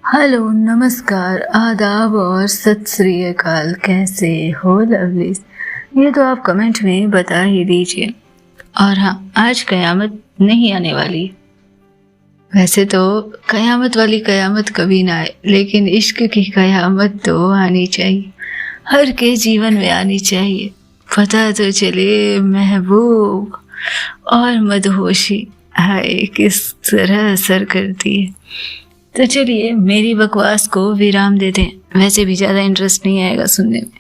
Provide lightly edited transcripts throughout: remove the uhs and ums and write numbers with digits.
Hello, नमस्कार, आदाब और सत श्री अकाल। कैसे हो लवलीज? ये तो आप कमेंट में बता ही दीजिए। और हाँ, आज कयामत नहीं आने वाली। वैसे तो कयामत वाली कयामत कभी ना आए, लेकिन इश्क की कयामत तो आनी चाहिए, हर के जीवन में आनी चाहिए। पता तो चले महबूब और मदहोशी हाय किस तरह असर करती है। तो चलिए मेरी बकवास को विराम देते हैं, वैसे भी ज़्यादा इंटरेस्ट नहीं आएगा सुनने में,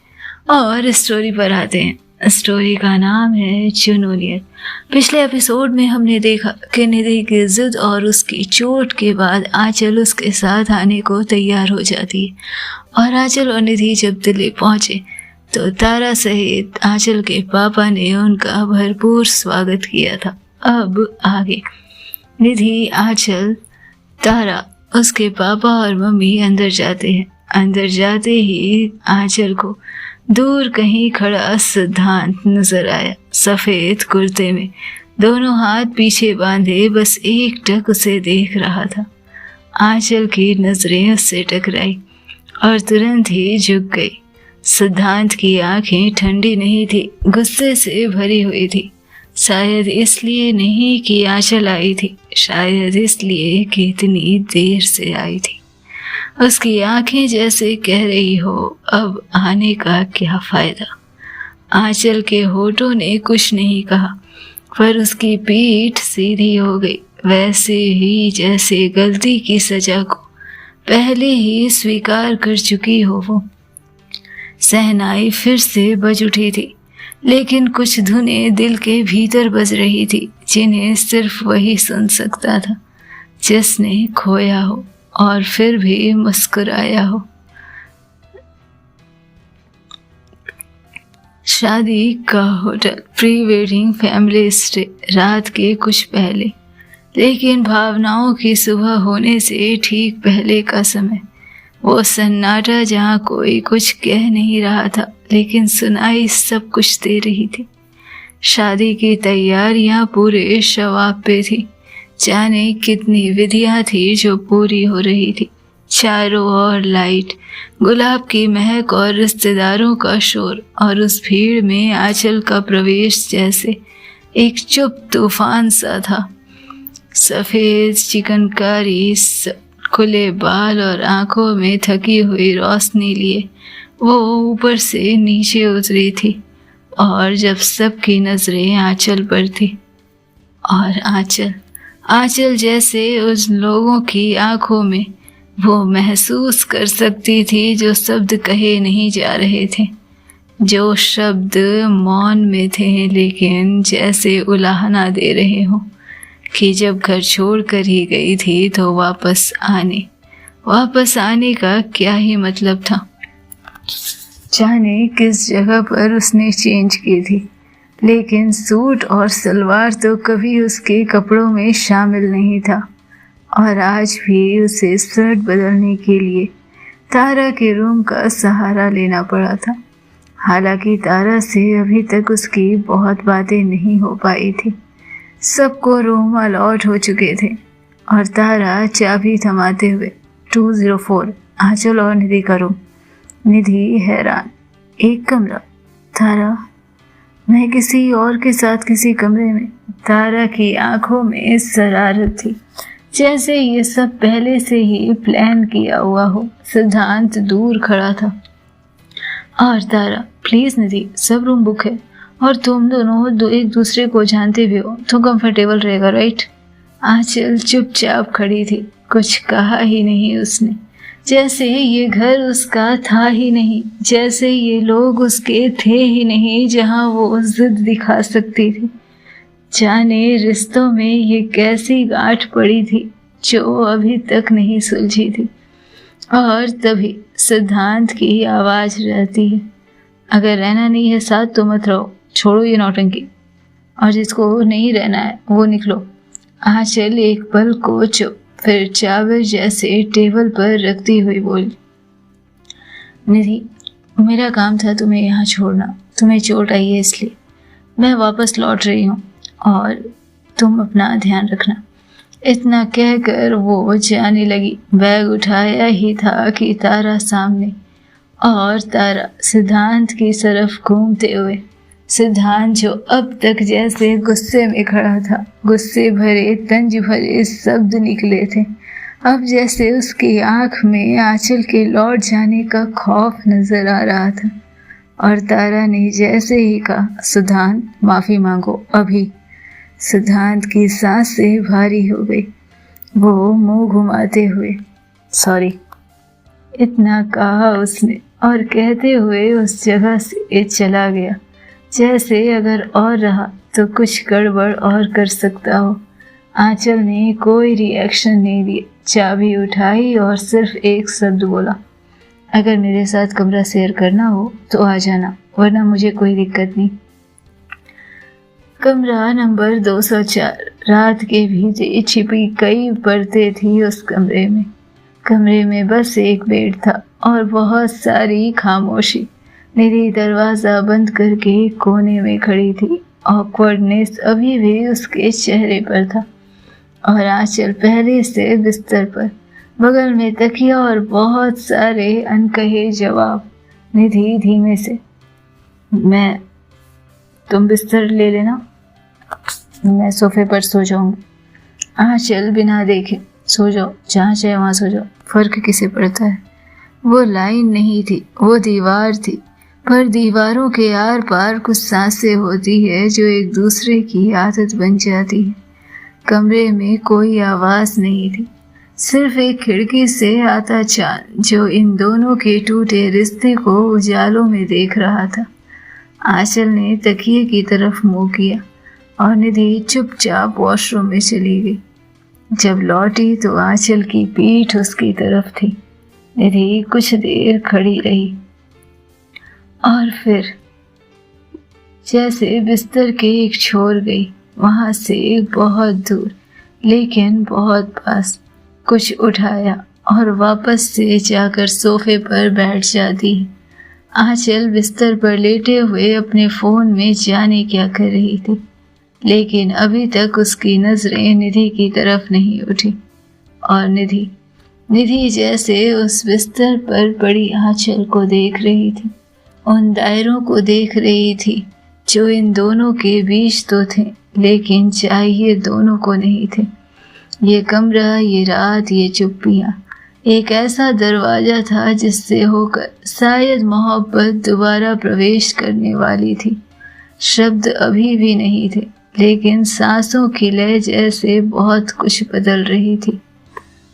और स्टोरी पर आते हैं। स्टोरी का नाम है चुनूनियत। पिछले एपिसोड में हमने देखा कि निधि की जिद और उसकी चोट के बाद आंचल उसके साथ आने को तैयार हो जाती है, और आंचल और निधि जब दिल्ली पहुंचे तो तारा सहित आंचल के पापा ने उनका भरपूर स्वागत किया था। अब आगे निधि, आंचल, तारा, उसके पापा और मम्मी अंदर जाते हैं। अंदर जाते ही आंचल को दूर कहीं खड़ा सिद्धांत नजर आया, सफेद कुर्ते में, दोनों हाथ पीछे बांधे, बस एक टक उसे देख रहा था। आंचल की नजरें उससे टकराई और तुरंत ही झुक गई। सिद्धांत की आंखें ठंडी नहीं थी, गुस्से से भरी हुई थी। शायद इसलिए नहीं कि आंचल आई थी, शायद इसलिए कि इतनी देर से आई थी। उसकी आंखें जैसे कह रही हो, अब आने का क्या फायदा। आंचल के होठों ने कुछ नहीं कहा, पर उसकी पीठ सीधी हो गई, वैसे ही जैसे गलती की सजा को पहले ही स्वीकार कर चुकी हो वो। सहनाई फिर से बज उठी थी, लेकिन कुछ धुनें दिल के भीतर बज रही थी, जिन्हें सिर्फ वही सुन सकता था जिसने खोया हो और फिर भी मुस्कुराया हो। शादी का hotel, pre wedding family stay, रात के कुछ पहले, लेकिन भावनाओं की सुबह होने से ठीक पहले का समय। वो सन्नाटा जहाँ कोई कुछ कह नहीं रहा था, लेकिन सुनाई सब कुछ दे रही थी। शादी की तैयारियां पूरे शवाब पे थी। जाने कितनी विधियां थी जो पूरी हो रही थी। चारों ओर लाइट, गुलाब की महक और रिश्तेदारों का शोर, और उस भीड़ में आंचल का प्रवेश जैसे एक चुप तूफान सा था। सफेद चिकनकारी, खुले बाल और आंखों में थकी हुई रोशनी लिए वो ऊपर से नीचे उतरी थी, और जब सबकी नजरें आंचल पर थी, और आंचल जैसे उन लोगों की आंखों में वो महसूस कर सकती थी जो शब्द कहे नहीं जा रहे थे, जो शब्द मौन में थे लेकिन जैसे उलाहना दे रहे हों कि जब घर छोड़ कर ही गई थी तो वापस आने का क्या ही मतलब था। जाने किस जगह पर उसने चेंज की थी, लेकिन सूट और सलवार तो कभी उसके कपड़ों में शामिल नहीं था, और आज भी उसे शर्ट बदलने के लिए तारा के रूम का सहारा लेना पड़ा था। हालांकि तारा से अभी तक उसकी बहुत बातें नहीं हो पाई थी। सबको रूम अलॉट हो चुके थे, और तारा चाबी थमाते हुए 204 आंचल और निधि का रूम। निधि हैरान, एक कमरा, तारा, मैं किसी और के साथ किसी कमरे में। तारा की आंखों में शरारत थी, जैसे ये सब पहले से ही प्लान किया हुआ हो। सिद्धांत दूर खड़ा था। और तारा, प्लीज निधि, सब रूम बुक है, और तुम दोनों एक दूसरे को जानते भी हो तो कंफर्टेबल रहेगा, राइट? आंचल चुपचाप खड़ी थी, कुछ कहा ही नहीं उसने, जैसे ये घर उसका था ही नहीं, जैसे ये लोग उसके थे ही नहीं जहां वो जिद दिखा सकती थी। जाने रिश्तों में ये कैसी गांठ पड़ी थी जो अभी तक नहीं सुलझी थी। और तभी सिद्धांत की आवाज रहती है, अगर रहना नहीं है साथ तो मत रहो, छोड़ो ये नौटंकी, और जिसको नहीं रहना है वो निकलो। आंचल एक पल को चुप, फिर चावल जैसे टेबल पर रखती हुई बोली, निधि, मेरा काम था तुम्हें यहाँ छोड़ना, तुम्हें चोट आई है इसलिए मैं वापस लौट रही हूँ, और तुम अपना ध्यान रखना। इतना कहकर वो जाने लगी। बैग उठाया ही था कि तारा सामने, और तारा सिद्धांत की तरफ घूमते हुए। सिद्धांत जो अब तक जैसे गुस्से में खड़ा था, गुस्से भरे तंज भरे शब्द निकले थे, अब जैसे उसकी आंख में आंचल के लौट जाने का खौफ नजर आ रहा था। और तारा ने जैसे ही कहा, सिद्धांत माफी मांगो अभी, सिद्धांत की सांसें भारी हो गई। वो मुंह घुमाते हुए सॉरी इतना कहा उसने, और कहते हुए उस जगह से चला गया, जैसे अगर और रहा तो कुछ गड़बड़ और कर सकता हो। आंचल ने कोई रिएक्शन नहीं दिया, चाबी उठाई और सिर्फ एक शब्द बोला, अगर मेरे साथ कमरा शेयर करना हो तो आ जाना, वरना मुझे कोई दिक्कत नहीं। कमरा नंबर 204। रात के भीतर छिपी कई परतें थी उस कमरे में। कमरे में बस एक बेड था और बहुत सारी खामोशी। निधि दरवाजा बंद करके कोने में खड़ी थी। ऑकवर्डनेस अभी भी उसके चेहरे पर था, और आंचल पहले से बिस्तर पर, बगल में तकिया और बहुत सारे अनकहे जवाब। निधि धीमे से, तुम बिस्तर ले लेना, मैं सोफे पर सो जाऊंगी। आंचल बिना देखे, सो जाओ, जहाँ चाहे वहाँ सो जाओ, फर्क किसे पड़ता है। वो लाइन नहीं थी, वो दीवार थी, पर दीवारों के आर पार कुछ सांसें होती है जो एक दूसरे की आदत बन जाती है। कमरे में कोई आवाज नहीं थी, सिर्फ एक खिड़की से आता चांद जो इन दोनों के टूटे रिश्ते को उजालों में देख रहा था। आंचल ने तकिए की तरफ मुंह किया और निधि चुपचाप वॉशरूम में चली गई। जब लौटी तो आंचल की पीठ उसकी तरफ थी। निधि कुछ देर खड़ी रही और फिर जैसे बिस्तर के एक छोर गई, वहां से बहुत दूर लेकिन बहुत पास, कुछ उठाया और वापस से जाकर सोफे पर बैठ जाती। आंचल बिस्तर पर लेटे हुए अपने फोन में जाने क्या कर रही थी, लेकिन अभी तक उसकी नजरें निधि की तरफ नहीं उठी। और निधि जैसे उस बिस्तर पर पड़ी आंचल को देख रही थी, उन दायरों को देख रही थी जो इन दोनों के बीच तो थे, लेकिन चाहिए दोनों को नहीं थे। ये कमरा, ये रात, ये चुप्पियां एक ऐसा दरवाजा था जिससे होकर शायद मोहब्बत दोबारा प्रवेश करने वाली थी। शब्द अभी भी नहीं थे, लेकिन सांसों की लय जैसे बहुत कुछ बदल रही थी।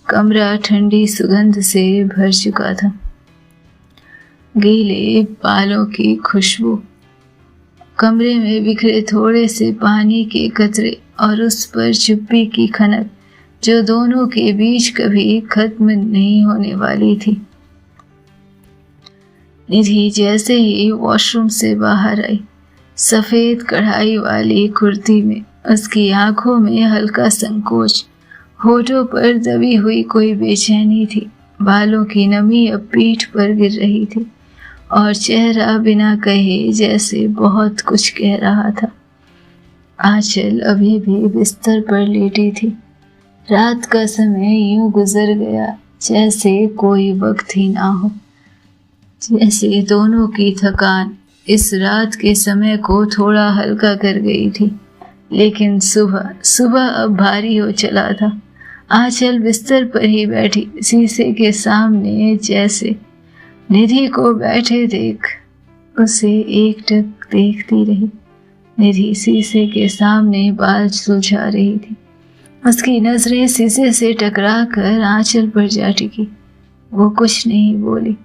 कमरा ठंडी सुगंध से भर चुका था, गीले बालों की खुशबू, कमरे में बिखरे थोड़े से पानी के कतरे और उस पर चुप्पी की खनक जो दोनों के बीच कभी खत्म नहीं होने वाली थी। निधि जैसे ही वॉशरूम से बाहर आई, सफेद कढ़ाई वाली कुर्ती में, उसकी आंखों में हल्का संकोच, होठों पर दबी हुई कोई बेचैनी थी। बालों की नमी अब पीठ पर गिर रही थी और चेहरा बिना कहे जैसे बहुत कुछ कह रहा था। आंचल अभी भी बिस्तर पर लेटी थी। रात का समय यूं गुजर गया जैसे कोई वक्त ही ना हो, जैसे दोनों की थकान इस रात के समय को थोड़ा हल्का कर गई थी। लेकिन सुबह अब भारी हो चला था। आंचल बिस्तर पर ही बैठी शीशे के सामने जैसे निधि को बैठे देख उसे एकटक देखती रही। निधि शीशे के सामने बाल सुलझा रही थी। उसकी नजरें शीशे से टकरा कर आंचल पर जा टिकी। वो कुछ नहीं बोली,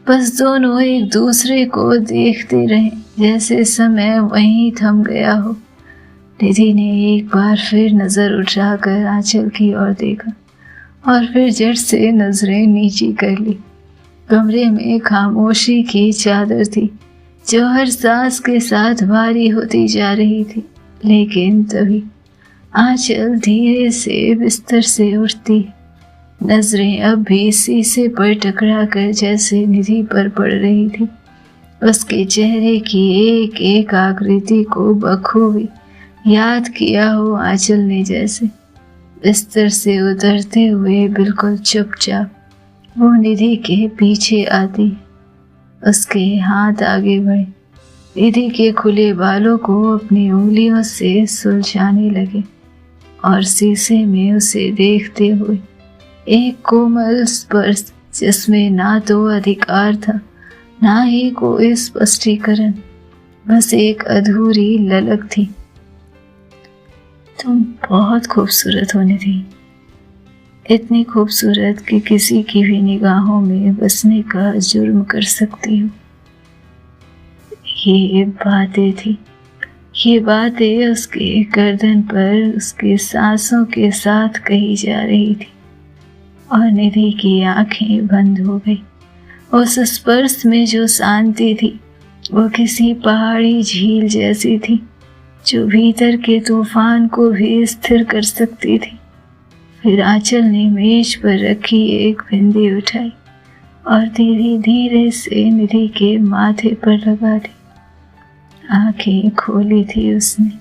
बस दोनों एक दूसरे को देखते रहे जैसे समय वहीं थम गया हो। निधि ने एक बार फिर नजर उठाकर आंचल की ओर देखा और फिर झट से नजरें नीची कर ली। कमरे में खामोशी की चादर थी जो हर सांस के साथ भारी होती जा रही थी। लेकिन तभी आंचल धीरे से बिस्तर से उठती, नजरें अब भी शीशे पर टकरा कर जैसे निधि पर पड़ रही थी। उसके चेहरे की एक एक आकृति को बखूबी याद किया हो आंचल ने जैसे। बिस्तर से उतरते हुए बिल्कुल चुपचाप वो निधि के पीछे आती। उसके हाथ आगे बढ़े, निधि के खुले बालों को अपनी उंगलियों से सुलझाने लगे और शीशे में उसे देखते हुए एक कोमल स्पर्श जिसमें ना तो अधिकार था ना ही कोई स्पष्टीकरण, बस एक अधूरी ललक थी। तुम बहुत खूबसूरत हो निधि, इतनी खूबसूरत कि किसी की भी निगाहों में बसने का जुर्म कर सकती हो। ये बातें थी, ये बातें उसके गर्दन पर उसके सांसों के साथ कही जा रही थी और निधि की आंखें बंद हो गई। उस स्पर्श में जो शांति थी वो किसी पहाड़ी झील जैसी थी जो भीतर के तूफान को भी स्थिर कर सकती थी। फिर आंचल ने मेज पर रखी एक बिंदी उठाई और धीरे धीरे से निधि के माथे पर लगा दी। आंखें खोली थी उसने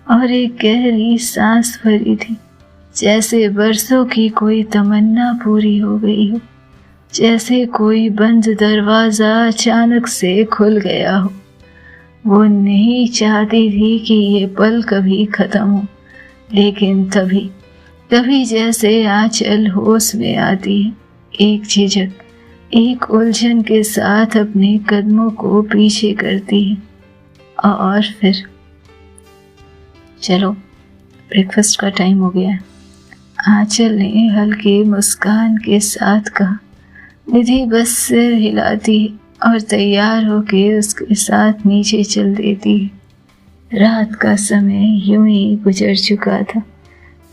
और एक गहरी सांस भरी थी, जैसे बरसों की कोई तमन्ना पूरी हो गई हो, जैसे कोई बंद दरवाजा अचानक से खुल गया हो। वो नहीं चाहती थी कि ये पल कभी खत्म हो, लेकिन तभी जैसे आंचल होश में आती है, एक झिझक, एक उलझन के साथ अपने कदमों को पीछे करती है और फिर चलो ब्रेकफास्ट का टाइम हो गया। आंचल ने हल्की मुस्कान के साथ कहा। निधि बस सिर हिलाती है और तैयार होके उसके साथ नीचे चल देती है। रात का समय यूं ही गुजर चुका था।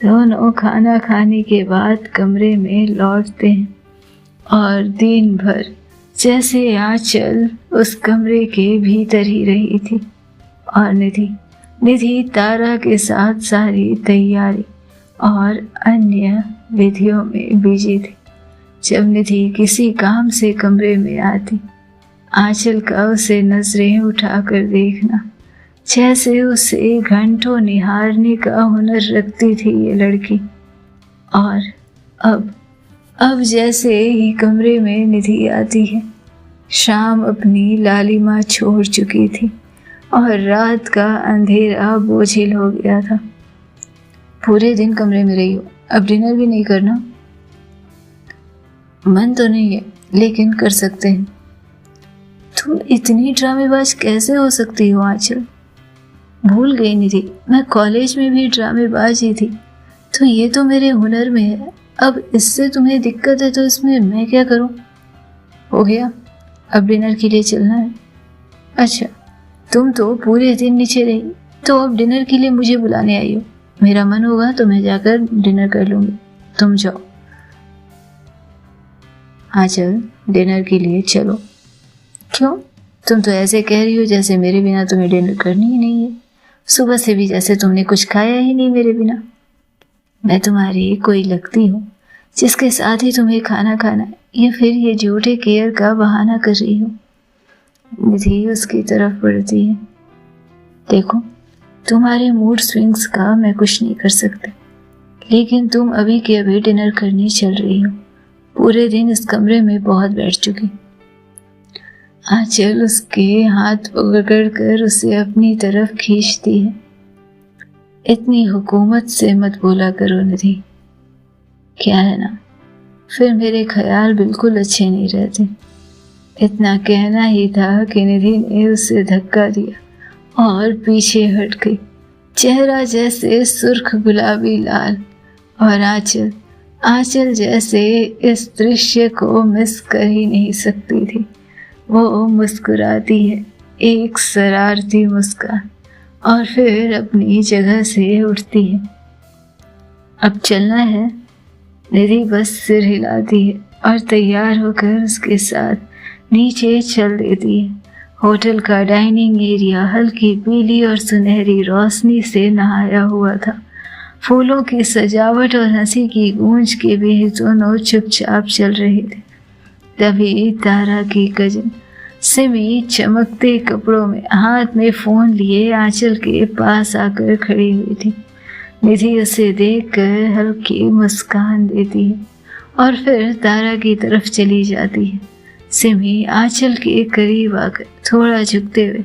दोनों खाना खाने के बाद कमरे में लौटते हैं और दिन भर जैसे आंचल उस कमरे के भीतर ही रही थी और निधि तारा के साथ सारी तैयारी और अन्य विधियों में बिजी थी। जब निधि किसी काम से कमरे में आती, आंचल का उसे नजरें उठाकर देखना, जैसे उसे घंटों निहारने का हुनर रखती थी ये लड़की। और अब जैसे ही कमरे में निधि आती है, शाम अपनी लालिमा छोड़ चुकी थी और रात का अंधेरा बोझिल हो गया था। पूरे दिन कमरे में रही हो, अब डिनर भी नहीं करना? मन तो नहीं है, लेकिन कर सकते हैं। तुम इतनी ड्रामेबाज कैसे हो सकती हो आंचल? भूल गई निधि, मैं कॉलेज में भी ड्रामेबाज ही थी, तो ये तो मेरे हुनर में है। अब इससे तुम्हें दिक्कत है तो इसमें मैं क्या करूं? हो गया, अब डिनर के लिए चलना है। अच्छा, तुम तो पूरे दिन नीचे रही, तो अब डिनर के लिए मुझे बुलाने आई हो। मेरा मन होगा तो मैं जाकर डिनर कर लूंगी, तुम जाओ। आंचल, डिनर के लिए चलो। क्यों? तुम तो ऐसे कह रही हो जैसे मेरे बिना तुम्हें डिनर करनी ही नहीं है। सुबह से भी जैसे तुमने कुछ खाया ही नहीं मेरे बिना। मैं तुम्हारी कोई लगती हूँ जिसके साथ ही तुम्हें खाना खाना है, या फिर ये झूठे केयर का बहाना कर रही हो? निधि उसकी तरफ बढ़ती है। देखो, तुम्हारे मूड स्विंग्स का मैं कुछ नहीं कर सकता, लेकिन तुम अभी के अभी डिनर करनी चल रही हो। पूरे दिन इस कमरे में बहुत बैठ चुकी। आंचल उसके हाथ पकड़ कर उसे अपनी तरफ खींचती है। इतनी हुकूमत से मत बोला करो निधि, क्या है ना, फिर मेरे ख्याल बिल्कुल अच्छे नहीं रहते। इतना कहना ही था कि निधि ने उसे धक्का दिया और पीछे हट गई, चेहरा जैसे सुर्ख गुलाबी लाल। और आंचल जैसे इस दृश्य को मिस कर ही नहीं सकती थी। वो मुस्कुराती है, एक शरारती मुस्कान, और फिर अपनी जगह से उठती है। अब चलना है? निधि बस सिर हिलाती है और तैयार होकर उसके साथ नीचे चल देती है। होटल का डाइनिंग एरिया हल्की पीली और सुनहरी रोशनी से नहाया हुआ था। फूलों की सजावट और हंसी की गूंज के बीच दोनों चुपचाप चल रहे थे। तभी तारा की कजन सिमी चमकते कपड़ों में हाथ में फोन लिए आंचल के पास आकर खड़ी हुई थी। निधि उसे देखकर हल्की मुस्कान देती है और फिर तारा की तरफ चली जाती है। सिमी आंचल के करीब आकर थोड़ा झुकते हुए,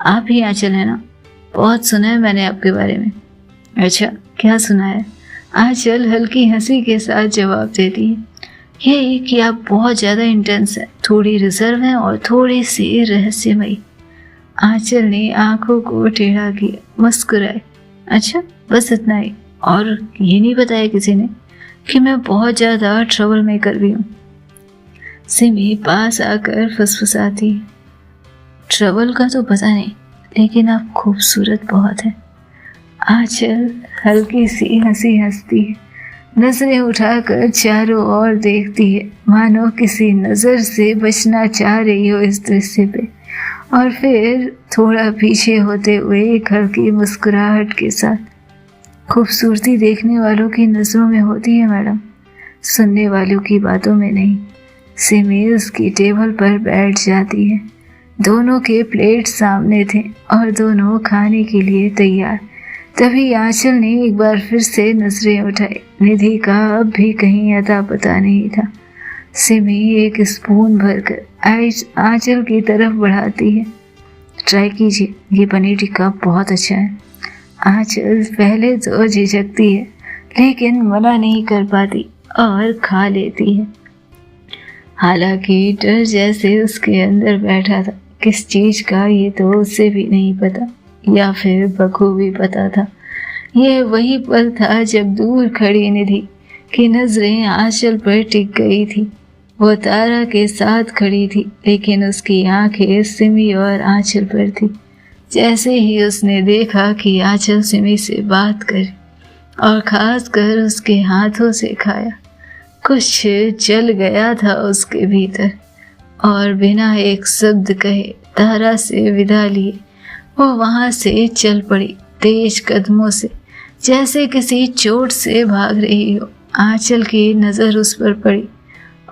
आप ही आंचल है ना? बहुत सुना है मैंने आपके बारे में। अच्छा, क्या सुना है? आंचल हल्की हंसी के साथ जवाब देती है, यही कि आप बहुत ज़्यादा इंटेंस हैं, थोड़ी रिजर्व हैं और थोड़ी सी रहस्यमयी। आंचल ने आंखों को टेढ़ा किया, मुस्कुराए। अच्छा, बस इतना ही? और ये नहीं बताया किसी ने कि मैं बहुत ज़्यादा ट्रबल मेकर भी हूँ? सिमी पास आकर फुसफुसाती है, ट्रबल का तो पता नहीं, लेकिन आप खूबसूरत बहुत हैं। आंचल हल्की सी हंसी हंसती है, नजरें उठाकर चारों ओर देखती है, मानो किसी नज़र से बचना चाह रही हो इस दृश्य पे, और फिर थोड़ा पीछे होते हुए एक हल्की मुस्कुराहट के साथ, खूबसूरती देखने वालों की नज़रों में होती है मैडम, सुनने वालों की बातों में नहीं। सिमी उसकी टेबल पर बैठ जाती है। दोनों के प्लेट सामने थे और दोनों खाने के लिए तैयार। तभी आंचल ने एक बार फिर से नजरें उठाई। निधि का अब भी कहीं अता पता नहीं था। सिमी एक स्पून भरकर आंचल की तरफ बढ़ाती है, ट्राई कीजिए, ये पनीर टिक्का बहुत अच्छा है। आंचल पहले तो झिझकती है, लेकिन मना नहीं कर पाती और खा लेती है। हालांकि डर जैसे उसके अंदर बैठा था, किस चीज का ये तो उसे भी नहीं पता, या फिर बखूबी पता था। ये वही पल था जब दूर खड़ी निधि की नजरें आंचल पर टिक गई थी। वो तारा के साथ खड़ी थी, लेकिन उसकी आंखें सिमी और आंचल पर थी। जैसे ही उसने देखा कि आंचल सिमी से बात करे और खास कर उसके हाथों से खाया, कुछ जल गया था उसके भीतर, और बिना एक शब्द कहे तारा से विदा लिए वो वहां से चल पड़ी तेज कदमों से, जैसे किसी चोट से भाग रही हो। आंचल की नज़र उस पर पड़ी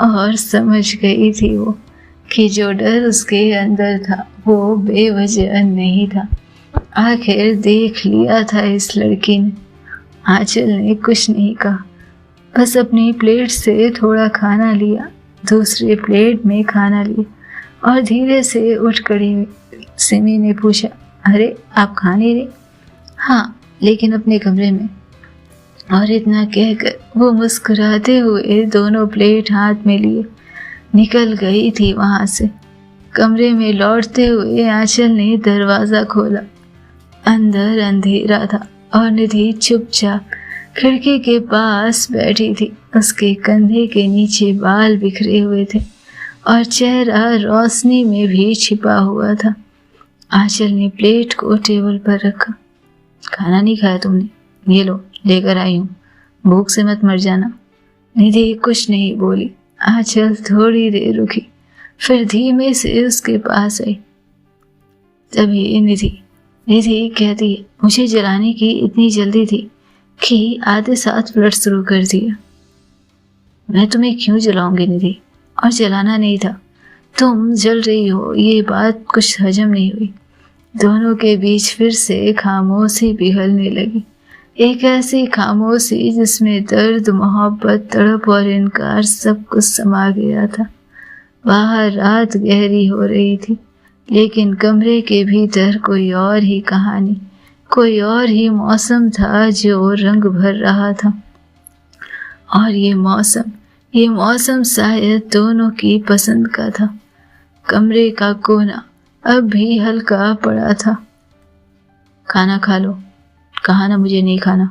और समझ गई थी वो कि जो डर उसके अंदर था वो बेवजह नहीं था। आखिर देख लिया था इस लड़की ने। आंचल ने कुछ नहीं कहा, बस अपनी प्लेट से थोड़ा खाना लिया, दूसरी प्लेट में खाना लिया और धीरे से उठ खड़ी हुई। सिमी ने पूछा, अरे आप खा नहीं रहे? हाँ, लेकिन अपने कमरे में। और इतना कहकर वो मुस्कुराते हुए दोनों प्लेट हाथ में लिए निकल गई थी वहां से। कमरे में लौटते हुए आंचल ने दरवाजा खोला। अंदर अंधेरा था और निधि चुपचाप खिड़की के पास बैठी थी। उसके कंधे के नीचे बाल बिखरे हुए थे और चेहरा रोशनी में भी छिपा हुआ था। आंचल ने प्लेट को टेबल पर रखा। खाना नहीं खाया तुमने? ये लो, लेकर आई हूँ, भूख से मत मर जाना। निधि कुछ नहीं बोली। आंचल थोड़ी देर रुकी, फिर धीमे से उसके पास आई। तभी निधि कहती है, मुझे जलाने की इतनी जल्दी थी कि आधे साथ फ्लर्ट शुरू कर दिया। मैं तुम्हें क्यों जलाऊंगी निधि? और जलाना नहीं था, तुम जल रही हो, ये बात कुछ हजम नहीं हुई। दोनों के बीच फिर से खामोशी पिघलने लगी, एक ऐसी खामोशी जिसमें दर्द, मोहब्बत, तड़प और इनकार सब कुछ समा गया था। बाहर रात गहरी हो रही थी, लेकिन कमरे के भीतर कोई और ही कहानी, कोई और ही मौसम था जो रंग भर रहा था। और ये मौसम शायद दोनों की पसंद का था। कमरे का कोना अब भी हल्का पड़ा था। खाना खा लो। कहा ना मुझे नहीं खाना।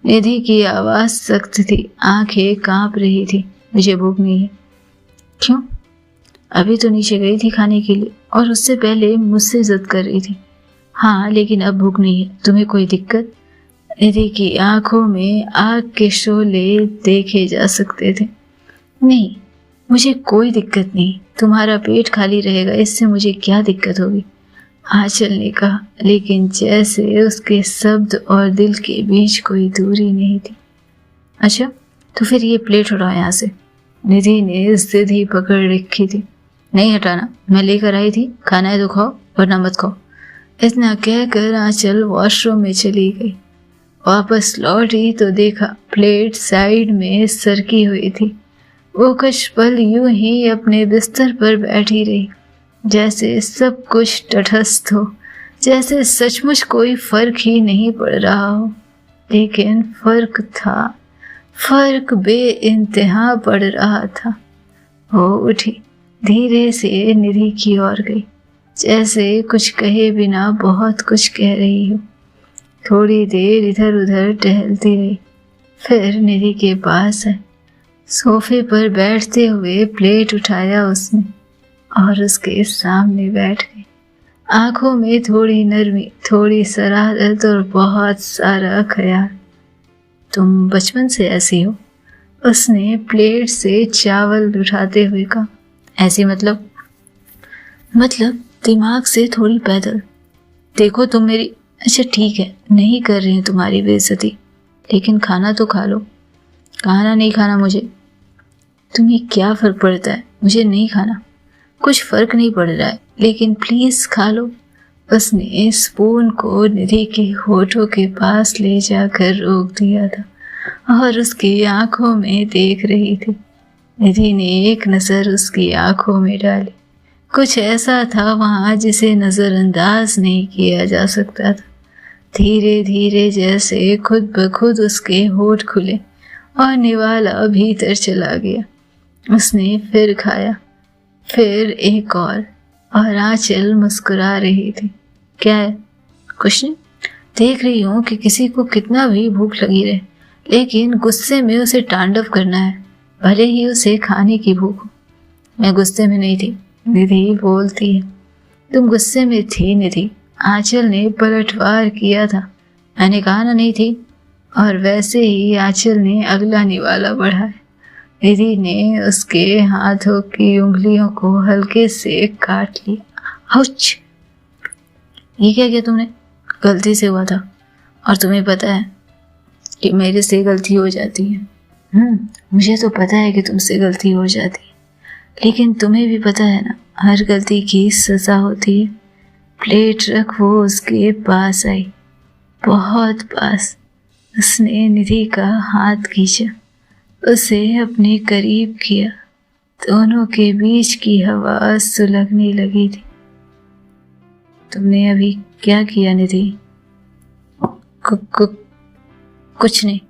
निधि की आवाज़ सख्त थी, आंखें कांप रही थी। मुझे भूख नहीं है। क्यों? अभी तो नीचे गई थी खाने के लिए और उससे पहले मुझसे जिद कर रही थी। हाँ, लेकिन अब भूख नहीं है। तुम्हें कोई दिक्कत? निधि की आंखों में आग के शोले देखे जा सकते थे। नहीं, मुझे कोई दिक्कत नहीं। तुम्हारा पेट खाली रहेगा, इससे मुझे क्या दिक्कत होगी? आंचल ने कहा, लेकिन जैसे उसके शब्द और दिल के बीच कोई दूरी नहीं थी। अच्छा, तो फिर ये प्लेट उठाओ यहाँ से। निधि ने जिद ही पकड़ रखी थी। नहीं हटाना, मैं लेकर आई थी। खाना है तो खाओ, वरना मत खाओ। इतना कहकर आंचल वॉशरूम में चली गई। वापस लौटी तो देखा प्लेट साइड में सरकी हुई थी। वो कुछ पल यूं ही अपने बिस्तर पर बैठी रही, जैसे सब कुछ तटस्थ हो, जैसे सचमुच कोई फर्क ही नहीं पड़ रहा हो। लेकिन फर्क था, फर्क बेइंतहा पड़ रहा था। वो उठी, धीरे से निधि की ओर गई, जैसे कुछ कहे बिना बहुत कुछ कह रही हो। थोड़ी देर इधर उधर टहलती रही, फिर निधि के पास आई। सोफे पर बैठते हुए प्लेट उठाया उसने और उसके सामने बैठ गई। आंखों में थोड़ी नरमी, थोड़ी शरारत और बहुत सारा ख्याल। तुम बचपन से ऐसी हो? उसने प्लेट से चावल उठाते हुए कहा। ऐसी मतलब दिमाग से थोड़ी पैदल। देखो तुम मेरी, अच्छा ठीक है, नहीं कर रही हूँ तुम्हारी बेइज्जती, लेकिन खाना तो खा लो। खाना नहीं खाना मुझे। तुम्हें क्या फ़र्क पड़ता है? मुझे नहीं खाना। कुछ फ़र्क नहीं पड़ रहा है, लेकिन प्लीज़ खा लो। उसने स्पून को निधि के होठों के पास ले जाकर रोक दिया था और उसकी आंखों में देख रही थी। निधि ने एक नज़र उसकी आंखों में डाली। कुछ ऐसा था वहाँ जिसे नज़रअंदाज नहीं किया जा सकता था। धीरे धीरे जैसे खुद ब खुद उसके होठ खुले और निवाला भीतर चला गया। उसने फिर खाया, फिर एक और आंचल मुस्कुरा रही थी। क्या है? कुछ नहीं। देख रही हूँ कि किसी को कितना भी भूख लगी रहे, लेकिन गुस्से में उसे तांडव करना है, भले ही उसे खाने की भूख हो। मैं गुस्से में नहीं थी, निधि बोलती है। तुम गुस्से में थी निधि, आंचल ने पलटवार किया था। मैंने कहा ना नहीं थी। और वैसे ही आंचल ने अगला निवाला बढ़ाया। निधि ने उसके हाथों की उंगलियों को हल्के से काट लिया। आउच! ये क्या किया तुमने? गलती से हुआ था, और तुम्हें पता है कि मेरे से गलती हो जाती है। मुझे तो पता है कि तुमसे गलती हो जाती है, लेकिन तुम्हें भी पता है ना, हर गलती की सजा होती है। प्लेट रख वो उसके पास आई, बहुत पास। उसने निधि का हाथ खींचा, उसे अपने करीब किया। दोनों के बीच की हवा सुलगने लगी थी। तुमने अभी क्या किया निधि? कुछ नहीं।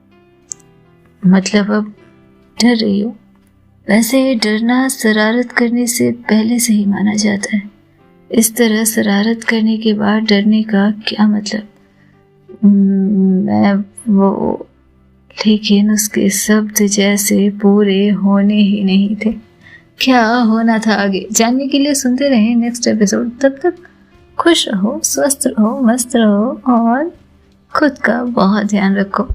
मतलब अब डर रही हो? वैसे डरना शरारत करने से पहले से ही माना जाता है। इस तरह शरारत करने के बाद डरने का क्या मतलब? लेकिन उसके शब्द जैसे पूरे होने ही नहीं थे। क्या होना था आगे जानने के लिए सुनते रहें नेक्स्ट एपिसोड। तब तक खुश रहो, स्वस्थ रहो, मस्त रहो और खुद का बहुत ध्यान रखो।